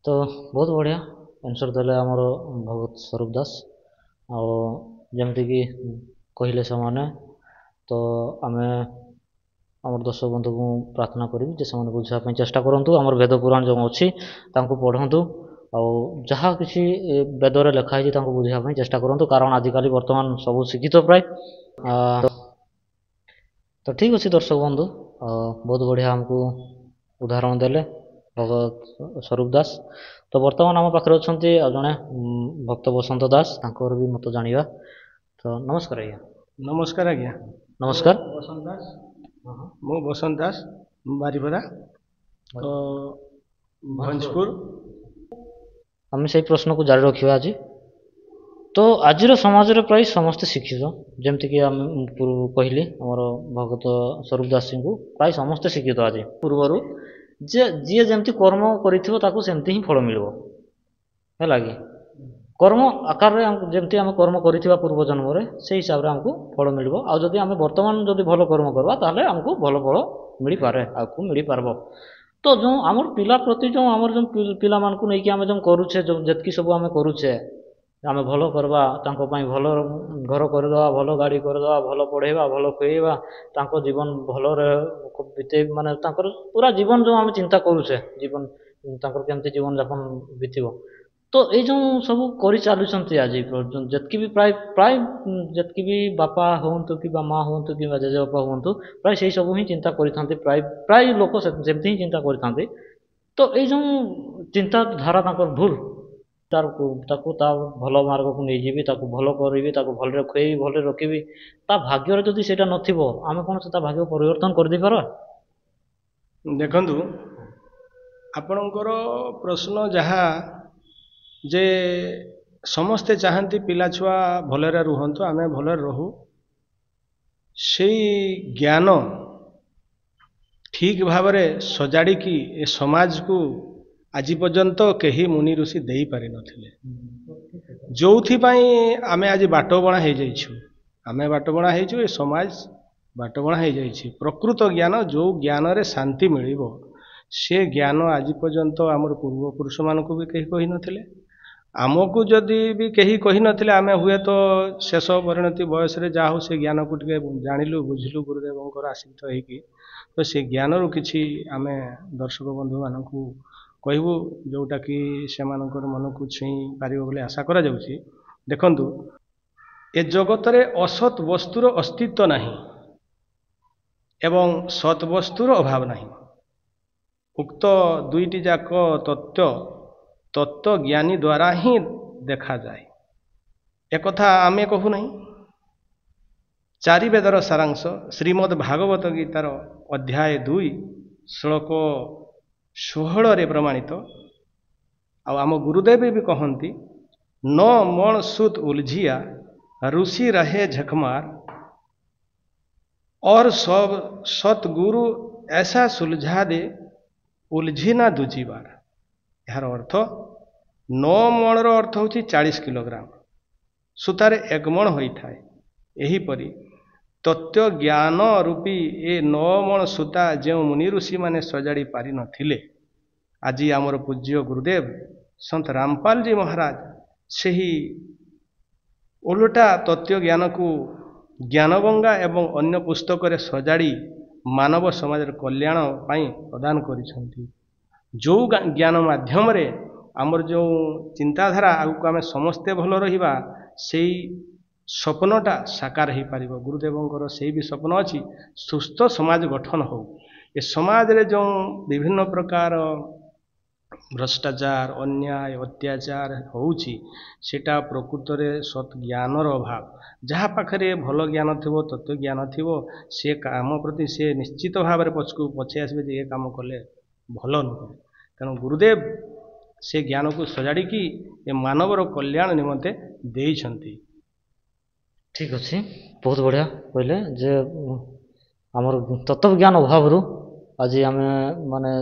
तो बहुत बढ़िया आंसर देले आमर भगत स्वरूप दास आमती कि कहले से तो आम आमर दर्शक बंधु को प्रार्थना करी से बुझापी चेष्टा करूँ आमर वेद पुराण जो अच्छी पढ़ु जहाँ किसी वेदर लिखाई बुझापी चेष्टा करूँ कारण आजिकल बर्तमान सब शिक्षित प्राय तो ठीक अच्छे दर्शक बंधु बहुत बढ़िया आमको उदाहरण देले भगत स्वरूप दास तो बर्तमान आम पाखे अच्छा जड़े भक्त बसंत दास भी मत जाना तो नमस्कार आज्ञा नमस्कार आज्ञा नमस्कार बसंत दास मु बसंत दास बारीपरा तो भंजपुर आम से प्रश्न को जारी रखा आज तो आज समाज प्राय समस्ते शिक्षित जमती कि आम पूर्व कहली आमर भगत स्वरूप दास जी को प्राय समस्ते शिक्षित आज पूर्वर जे जी जमती कर्म करमती ही फल मिल है कि कर्म आकार जमती आम कर्म कर पूर्व जन्म से हिसाब से आमको फल मिल आदि आम बर्तमान जब भल कर्म करवा ताले आमको भल फल मिल पारे आपको मिल पार तो जो आम पिला प्रति जो आम जो पिला मानक नहीं आम जो करुचे जो जितकी सब आम करुचे आम भल करवा भल घर करदे भल गाड़ी करदे भल पढ़ेवा भल खुएवा जीवन भल बीते माने पूरा जीवन जो आम चिंता करुचे जीवन केमती जीवन यापन बीतब तो ये जो सब कर चलुँच आज जितकी भी प्राय प्राय जितकी भी बापा हूँ कि माँ हूँ कि जेजेबापा हूँ प्राय से सब ही चिंता करें प्राय प्राय लोक सेमती ही चिंता करें तो ये जो चिंताधारा भूल तार भल मार्ग को नहीं जी भल करी भल खुएबी भल रखी भाग्य जदि से नथिबो आम कौन से भाग्य परिवर्तन कर दे पार देखंतु आपणकर प्रश्न जहाँ जे समस्ते चाहती पिला छुआ भलरे रुहंतु आमे भलरे रहू से ज्ञान ठीक भावरे सजाड़ी की ए समाज को आज पर्यंत कहीं मुनि ऋषि दे पारि नथिले जो आमे आज बाटबणा हो जाइछु आमे बाटबणा हो समाज बाटबणा हो जाइछि प्रकृत ज्ञान जो ज्ञान रे शांति मिलिबो से ज्ञान आज पर्यंत आमर पूर्व पुरुष मानक भी कहीं कही नथिले आमको जदि भी कहीं कही नथिले आमे हुए तो शेष परिणति बयस रे जा हो से ज्ञान को टिके जानिलु बुझिलु गुरुदेवंकर आश्रित होइकी तो से ज्ञान रु किछि आमे दर्शक बंधु मानकु कहबू जोटा कि से मानकर मन को छुई पारिबो बोले आशा करा जाउछि देखंतु ए जगत रे असत वस्तुर अस्तित्व नाही एवं सत वस्तुर अभाव नाही उक्त दुईटी जाक तत्व ज्ञानी द्वारा ही देखा जाए एक कथा आमे कहू नहीं चारि वेदर सारांश श्रीमद् भागवत गीतार अध्याय 2 श्लोक 16 रे प्रमाणित आम गुरुदेव भी कहती न मण सुत उलझिया ऋषि रहे झकमार और सब सतगुरु ऐसा सुलझा दे उलझी ना दूजी बार यार अर्थ 9 मणर अर्थ हूँ 40 किलोग्राम सूतार 1 मण होता है यहीपरि तत्व ज्ञान रूपी ए 9 मण सूता जो मुनि ऋषि माने सजाड़ी पारि नथिले आज आमर पूज्य गुरुदेव संत रामपाल जी महाराज से ही ओलटा तत्व ज्ञान को ज्ञानगंगा एवं अन्य पुस्तक रे सजाड़ी मानव समाज कल्याण पाई प्रदान करिसंती जो ज्ञान माध्यम रे आमर जो चिंताधारा आगु आम समस्ते भल रहिबा से स्वप्नटा साकार हो पार गुरुदेवंकर से भी स्वप्न अच्छी सुस्थ समाज गठन हो ए समाज रे जो विभिन्न प्रकार भ्रष्टाचार अन्याय अत्याचार होउछि सेटा प्रकृत रे सत ज्ञानर अभाव जहाँ पाखरे भल ज्ञान थिबो तत्व ज्ञान थिबो से काम प्रति से निश्चित भाव में पछकु पछे आसबे जे काम कले भल नुहे तेणु गुरुदेव से ज्ञान को सजाड़ी की ए मानवर कल्याण निमंते देइछंती ठीक अच्छे बहुत बढ़िया कहले जे आमर तत्व ज्ञान अभाव रू आज आम माने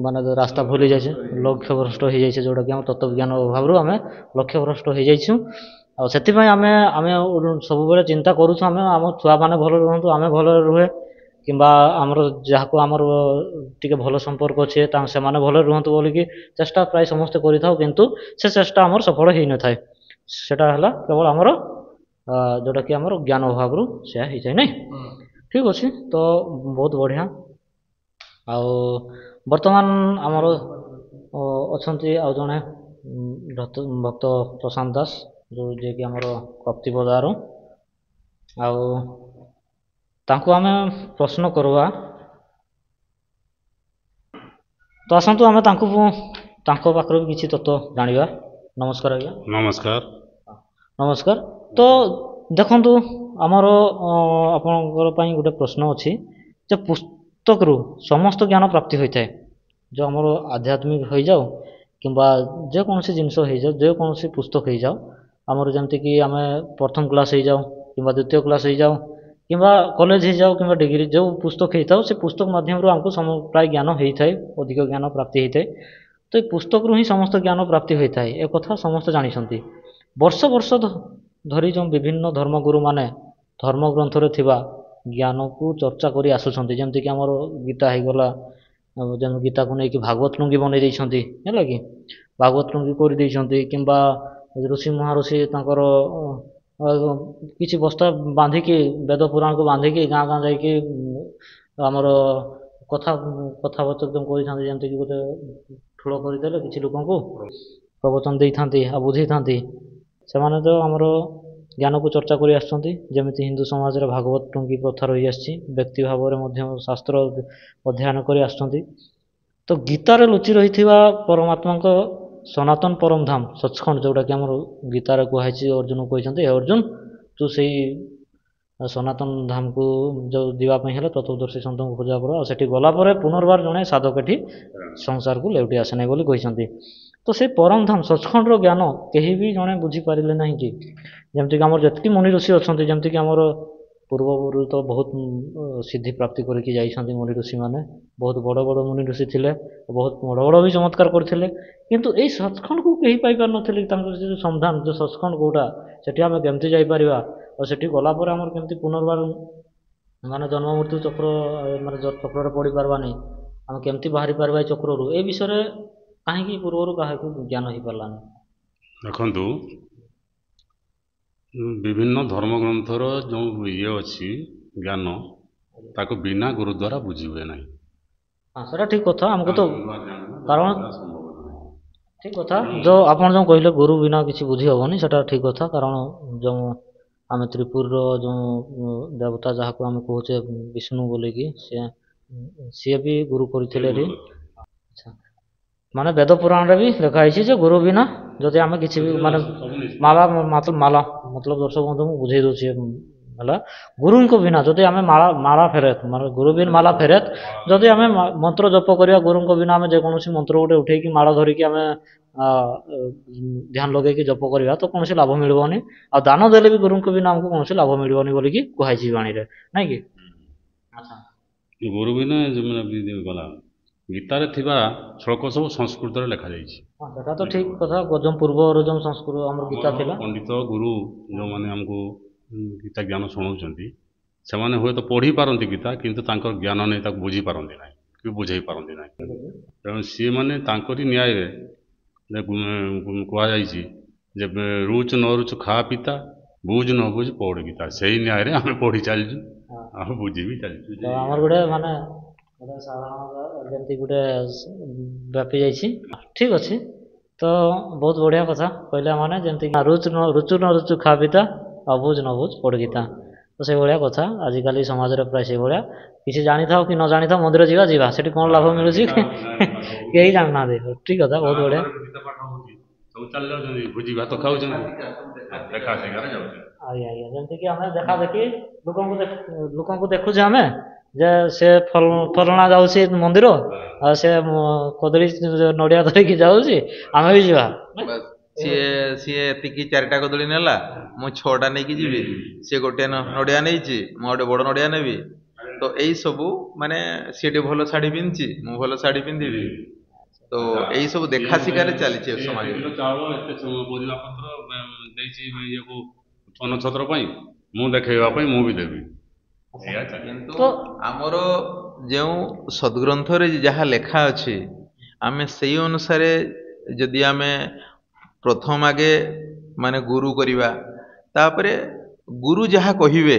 माने रास्ता भूली जाइए लक्ष्य भ्रष्ट हो जाइए जोटा कि आम तत्व ज्ञान अभाव रू आम लक्ष्य भ्रष्ट हो जाइछू आम सब चिंता करूँ आम छुआ मैंने भल रुहतु आम भल रुहे କିମ୍ବା ଆମର ଯାହାକୁ ଆମର ଟିକେ ଭଲ ସମ୍ପର୍କ ଅଛି ସେମାନେ ଭଲରେ ରୁହନ୍ତୁ ବୋଲିକି ଚେଷ୍ଟା ପ୍ରାୟ ସମସ୍ତେ କରିଥାଉ, କିନ୍ତୁ ସେ ଚେଷ୍ଟା ଆମର ସଫଳ ହେଇନଥାଏ। ସେଟା ହେଲା କେବଳ ଆମର ଯେଉଁଟାକି ଆମର ଜ୍ଞାନ ଅଭାବରୁ ସେୟା ହେଇଥାଏ ନାଇଁ। ଠିକ୍ ଅଛି, ତ ବହୁତ ବଢ଼ିଆ। ଆଉ ବର୍ତ୍ତମାନ ଆମର ଅଛନ୍ତି ଆଉ ଜଣେ ଭକ୍ତ ପ୍ରଶାନ୍ତ ଦାସ, ଯେଉଁ ଯିଏକି ଆମର କପ୍ତିପଦାରୁ, ଆଉ ତାଙ୍କୁ ଆମେ ପ୍ରଶ୍ନ କରିବା। ତ ଆସନ୍ତୁ ଆମେ ତାଙ୍କ ପାଖରୁ ବି କିଛି ତତ୍ତ୍ୱ ଜାଣିବା। ନମସ୍କାର ଆଜ୍ଞା। ନମସ୍କାର। ନମସ୍କାର। ତ ଦେଖନ୍ତୁ, ଆମର ଆପଣଙ୍କର ପାଇଁ ଗୋଟେ ପ୍ରଶ୍ନ ଅଛି ଯେ ପୁସ୍ତକରୁ ସମସ୍ତ ଜ୍ଞାନ ପ୍ରାପ୍ତି ହୋଇଥାଏ। ଯେଉଁ ଆମର ଆଧ୍ୟାତ୍ମିକ ହୋଇଯାଉ କିମ୍ବା ଯେକୌଣସି ଜିନିଷ ହେଇଯାଉ, ଯେକୌଣସି ପୁସ୍ତକ ହେଇଯାଉ, ଆମର ଯେମିତିକି ଆମେ ପ୍ରଥମ କ୍ଲାସ୍ ହେଇଯାଉ କିମ୍ବା ଦ୍ୱିତୀୟ କ୍ଲାସ୍ ହେଇଯାଉ କିମ୍ବା କଲେଜ ହେଇଯାଉ କିମ୍ବା ଡିଗ୍ରୀ ଯେଉଁ ପୁସ୍ତକ ହେଇଥାଉ, ସେ ପୁସ୍ତକ ମାଧ୍ୟମରୁ ଆମକୁ ପ୍ରାୟ ଜ୍ଞାନ ହେଇଥାଏ, ଅଧିକ ଜ୍ଞାନ ପ୍ରାପ୍ତି ହେଇଥାଏ। ତ ଏ ପୁସ୍ତକରୁ ହିଁ ସମସ୍ତ ଜ୍ଞାନ ପ୍ରାପ୍ତି ହୋଇଥାଏ, ଏ କଥା ସମସ୍ତେ ଜାଣିଛନ୍ତି। ବର୍ଷ ବର୍ଷ ଧରି ଯେଉଁ ବିଭିନ୍ନ ଧର୍ମଗୁରୁମାନେ ଧର୍ମଗ୍ରନ୍ଥରେ ଥିବା ଜ୍ଞାନକୁ ଚର୍ଚ୍ଚା କରି ଆସୁଛନ୍ତି, ଯେମିତିକି ଆମର ଗୀତା ହେଇଗଲା, ଯେମିତି ଗୀତାକୁ ନେଇକି ଭାଗବତ ଟୁଙ୍ଗି ବନେଇ ଦେଇଛନ୍ତି, ହେଲା କି ଭାଗବତ ଟୁଙ୍ଗି କରିଦେଇଛନ୍ତି, କିମ୍ବା ଋଷି ମହାଋଷି ତାଙ୍କର କିଛି ବସ୍ତା ବାନ୍ଧିକି ବେଦ ପୁରାଣକୁ ବାନ୍ଧିକି ଗାଁ ଗାଁ ଯାଇକି ଆମର କଥାବାର୍ତ୍ତା ଯେଉଁ କରିଥାନ୍ତି, ଯେମିତିକି ଗୋଟେ ଠୁଳ କରିଦେଲେ କିଛି ଲୋକଙ୍କୁ ପ୍ରବଚନ ଦେଇଥାନ୍ତି ଆଉ ବୁଝେଇଥାନ୍ତି। ସେମାନେ ତ ଆମର ଜ୍ଞାନକୁ ଚର୍ଚ୍ଚା କରି ଆସୁଛନ୍ତି। ଯେମିତି ହିନ୍ଦୁ ସମାଜରେ ଭାଗବତ ଟୁଙ୍ଗି ପ୍ରଥା ରହିଆସିଛି, ବ୍ୟକ୍ତି ଭାବରେ ମଧ୍ୟ ଶାସ୍ତ୍ର ଅଧ୍ୟୟନ କରି ଆସୁଛନ୍ତି। ତ ଗୀତାରେ ଲୁଚି ରହିଥିବା ପରମାତ୍ମାଙ୍କ ସନାତନ ପରମ ଧାମ ସଚ୍ଖଣ୍ଡ, ଯେଉଁଟାକି ଆମର ଗୀତାରେ କୁହାଯାଇଛି, ଅର୍ଜୁନ କହିଛନ୍ତି, ହେ ଅର୍ଜୁନ, ତୁ ସେଇ ସନାତନ ଧାମକୁ ଯେଉଁ ଯିବା ପାଇଁ ହେଲେ ତତ୍ତ୍ୱଦର୍ଶୀ ସନ୍ତଙ୍କୁ ଖୋଜା ପଡ଼ିବ, ଆଉ ସେଠି ଗଲା ପରେ ପୁନର୍ବାର ଜଣେ ସାଧକ ଏଠି ସଂସାରକୁ ଲେଉଟି ଆସେ ନାହିଁ ବୋଲି କହିଛନ୍ତି। ତ ସେଇ ପରମ ଧାମ ସଚ୍ଖଣ୍ଡର ଜ୍ଞାନ କେହି ବି ଜଣେ ବୁଝିପାରିଲେ ନାହିଁ କି? ଯେମିତିକି ଆମର ଯେତିକି ମୁନି ଋଷି ଅଛନ୍ତି, ଯେମିତିକି ଆମର ପୂର୍ବରୁ ତ ବହୁତ ସିଦ୍ଧି ପ୍ରାପ୍ତି କରିକି ଯାଇଛନ୍ତି ମୁନି ଋଷିମାନେ, ବହୁତ ବଡ଼ ବଡ଼ ମୁନି ଋଷି ଥିଲେ, ବହୁତ ବଡ଼ ବଡ଼ ବି ଚମତ୍କାର କରିଥିଲେ, କିନ୍ତୁ ଏଇ ସଚ୍ଖଣ୍ଡକୁ କେହି ପାଇପାରିନଥିଲେ। ତାଙ୍କର ଯେଉଁ ସନ୍ଧାନ, ଯେଉଁ ସଚ୍ଖଣ୍ଡ କେଉଁଟା, ସେଠି ଆମେ କେମିତି ଯାଇପାରିବା, ଆଉ ସେଠି ଗଲା ପରେ ଆମର କେମିତି ପୁନର୍ବାର ମାନେ ଜନ୍ମ ମୃତ୍ୟୁ ଚକ୍ର, ମାନେ ଚକ୍ରରେ ପଡ଼ିପାରିବାନି, ଆମେ କେମିତି ବାହାରି ପାରିବା ଏ ଚକ୍ରରୁ, ଏ ବିଷୟରେ କାହିଁକି ପୂର୍ବରୁ କାହାକୁ ଜ୍ଞାନ ହେଇପାରିଲାନି? ଦେଖନ୍ତୁ, ବିଭିନ୍ନ ଧର୍ମଗ୍ରନ୍ଥର ଯେଉଁ ଅଛି ଜ୍ଞାନ, ତାକୁ ବିନା ଗୁରୁ ଦ୍ୱାରା ବୁଝି ହୁଏ ନାହିଁ। ହଁ, ସେଟା ଠିକ୍ କଥା। ଆମକୁ ତ କାରଣ ଠିକ୍ କଥା, ଯେଉଁ ଆପଣ ଯେଉଁ କହିଲେ ଗୁରୁ ବିନା କିଛି ବୁଝି ହେବନି, ସେଟା ଠିକ୍ କଥା। କାରଣ ଯେଉଁ ଆମେ ତ୍ରିପୁରର ଯେଉଁ ଦେବତା ଯାହାକୁ ଆମେ କହୁଛେ ବିଷ୍ଣୁ ବୋଲିକି, ସିଏ ବି ଗୁରୁ କରିଥିଲେ ଏଠି। ଆଚ୍ଛା, ମାନେ ବେଦ ପୁରାଣରେ ବି ଲେଖା ହେଇଛି ଯେ ଗୁରୁ ବିନା ଯଦି ଆମେ କିଛି ବି ମାନେ ମାଲା ମତଲବ ଦର୍ଶକ ବନ୍ଧୁ ମୁଁ ବୁଝେଇ ଦେଉଛି ହେଲା, ଗୁରୁଙ୍କ ବିନା ଯଦି ଆମେ ମାଳା ଫେରେତ, ମାନେ ଗୁରୁ ବିନ ମାଲା ଫେରେତ, ଯଦି ଆମେ ମନ୍ତ୍ର ଜପ କରିବା ଗୁରୁଙ୍କ ବିନା, ଆମେ ଯେକୌଣସି ମନ୍ତ୍ର ଗୋଟେ ଉଠେଇକି ମାଳ ଧରିକି ଆମେ ଧ୍ୟାନ ଲଗେଇକି ଜପ କରିବା, ତ କୌଣସି ଲାଭ ମିଳିବନି। ଆଉ ଦାନ ଦେଲେ ବି ଗୁରୁଙ୍କ ବିନା ଆମକୁ କୌଣସି ଲାଭ ମିଳିବନି ବୋଲିକି କୁହାଯାଇଛି ବାଣୀରେ, ନାଇଁ କି? ଆଚ୍ଛା, ଗୁରୁ ବିନା ଗଲା ଗୀତାରେ ଥିବା ଶ୍ଲୋକ ସବୁ ସଂସ୍କୃତରେ ଲେଖାଯାଇଛି। ହଁ, ସେଟା ତ ଠିକ୍ କଥା। ଯେଉଁ ପୂର୍ବରୁ ଯେଉଁ ସଂସ୍କୃତ ଆମର ଗୀତା ଥିଲା, ପଣ୍ଡିତ ଗୁରୁ ଯେଉଁମାନେ ଆମକୁ ଗୀତା ଜ୍ଞାନ ଶୁଣାଉଛନ୍ତି, ସେମାନେ ହୁଏତ ପଢ଼ି ପାରନ୍ତି ଗୀତା, କିନ୍ତୁ ତାଙ୍କର ଜ୍ଞାନ ନେଇ ତାକୁ ବୁଝିପାରନ୍ତି ନାହିଁ କି ବୁଝେଇ ପାରନ୍ତି ନାହିଁ। ତେଣୁ ସିଏ ମାନେ ତାଙ୍କରି ନ୍ୟାୟରେ କୁହାଯାଇଛି ଯେ ରୁଚ ନ ରୁଚ ଖା ପିତା, ବୁଝ ନ ବୁଝ ପଢ଼ ଗୀତା। ସେଇ ନ୍ୟାୟରେ ଆମେ ପଢ଼ି ଚାଲିଛୁ, ଆଉ ବୁଝି ବି ଚାଲିଛୁ। ଆମର ଗୋଟେ ମାନେ ଗୋଟେ ସାଧାରଣ ଯେମିତି ଗୋଟେ ବ୍ୟାପି ଯାଇଛି। ଠିକ୍ ଅଛି, ତ ବହୁତ ବଢ଼ିଆ କଥା କହିଲେ, ମାନେ ଯେମିତି ରୁଚୁ ନ ରୁଚୁ ଖା ପିତା, ଆଉ ବୁଝ ନ ବୁଝ ପଢ଼ ଗୀତା। ତ ସେଇଭଳିଆ କଥା ଆଜିକାଲି ସମାଜରେ ପ୍ରାୟ ସେଇଭଳିଆ। କିଛି ଜାଣିଥାଉ କି ନ ଜାଣିଥାଉ ମନ୍ଦିର ଯିବା, ସେଠି କ'ଣ ଲାଭ ମିଳୁଛି କେହି ଜାଣିନାହାନ୍ତି। ଠିକ୍ କଥା, ବହୁତ ବଢ଼ିଆ। ଆଜ୍ଞା ଆଜ୍ଞା, ଯେମିତିକି ଆମେ ଦେଖା ଦେଖି ଲୋକଙ୍କୁ ଦେଖୁଛେ ଆମେ ଯେ ସେ ଫଲଣା ଯାଉଛି ମନ୍ଦିର, ଆଉ ସେ କଦଳୀ ନଡ଼ିଆ ଧରିକି ଯାଉଛି, ଆମେ ବି ଯିବା। ସିଏ ଏତିକି 4ଟା କଦଳୀ ନେଲା, ମୁଁ 6ଟା ନେଇକି ଯିବି। ସିଏ ଗୋଟେ ନଡ଼ିଆ ନେଇଛି, ମୁଁ ଗୋଟେ ବଡ଼ ନଡ଼ିଆ ନେବି। ତ ଏଇ ସବୁ ମାନେ ସିଏ ଟିକେ ଭଲ ଶାଢ଼ୀ ପିନ୍ଧିଛି, ମୁଁ ଭଲ ଶାଢ଼ୀ ପିନ୍ଧିବି। ତ ଏଇ ସବୁ ଦେଖା ଶିଖାରେ ଚାଲିଛି ସମାଜରେ। ପରିବା ପତ୍ର ଦେଇଛି ଇଏକୁ ଛତ୍ର ପାଇଁ, ମୁଁ ଦେଖେଇବା ପାଇଁ ମୁଁ ବି ଦେବି। ଏଇଆ ଚାଲେ। କିନ୍ତୁ ତ ଆମର ଯେଉଁ ସଦ୍ଗ୍ରନ୍ଥରେ ଯାହା ଲେଖା ଅଛି ଆମେ ସେଇ ଅନୁସାରେ ଯଦି ଆମେ ପ୍ରଥମ ଆଗେ ମାନେ ଗୁରୁ କରିବା, ତାପରେ ଗୁରୁ ଯାହା କହିବେ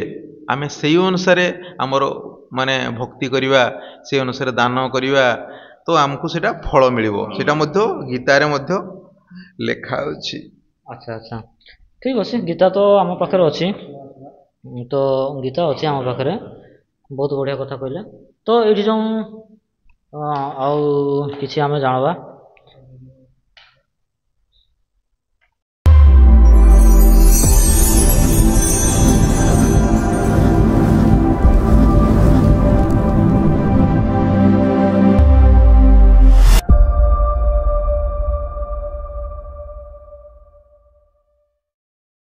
ଆମେ ସେଇ ଅନୁସାରେ ଆମର ମାନେ ଭକ୍ତି କରିବା, ସେଇ ଅନୁସାରେ ଦାନ କରିବା, ତ ଆମକୁ ସେଇଟା ଫଳ ମିଳିବ। ସେଇଟା ମଧ୍ୟ ଗୀତାରେ ମଧ୍ୟ ଲେଖା ଅଛି। ଆଚ୍ଛା ଆଚ୍ଛା ଠିକ୍ ଅଛି, ଗୀତା ତ ଆମ ପାଖରେ ଅଛି। ତ ଗୀତା ଅଛି ଆମ ପାଖରେ, ବହୁତ ବଢ଼ିଆ କଥା କହିଲେ। ତ ଏଇଠି ଯେଉଁ ଆଉ କିଛି ଆମେ ଜାଣବା